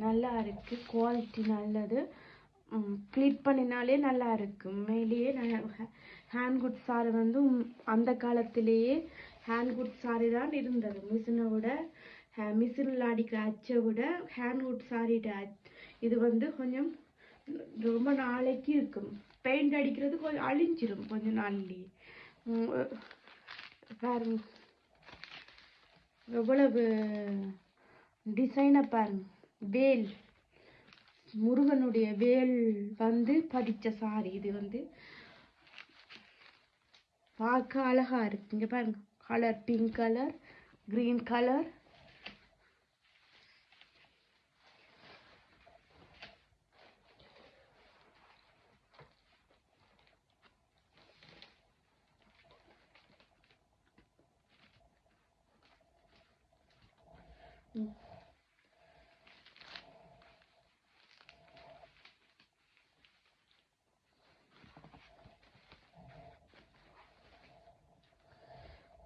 நல்லா இருக்கு, குவாலிட்டி நல்லது. க்ளீட் பண்ணினாலே நல்லா இருக்கும். மேலேயே ஹேண்ட் குட் சாரி வந்து அந்த காலத்திலேயே ஹேண்ட் குட் சாரி தான் இருந்தது. மிஷினை விட மிஷினில் அடிக்கிற அச்சை விட ஹேண்ட் குட் சாரிட இது வந்து கொஞ்சம் ரொம்ப நாளைக்கு இருக்கும். பெயிண்ட் அடிக்கிறது கொஞ்சம் அழிஞ்சிரும் கொஞ்ச நாள்லேயே. பாருங்க எவ்வளவு டிசைனை பாருங்க. வேல், முருகனுடைய வேல் வந்து பதிச்ச சாரி. இது வந்து பார்க்க அழகா இருக்கு. இங்க பாருங்க, colour pink colour, green colour.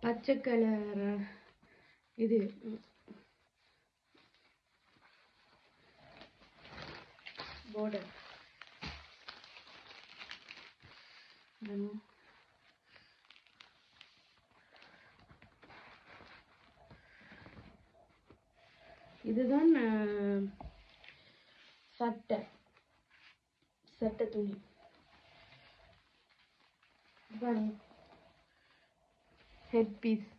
பச்சை கலர் இது border. இதுதான் சட்டை துணி. Head piece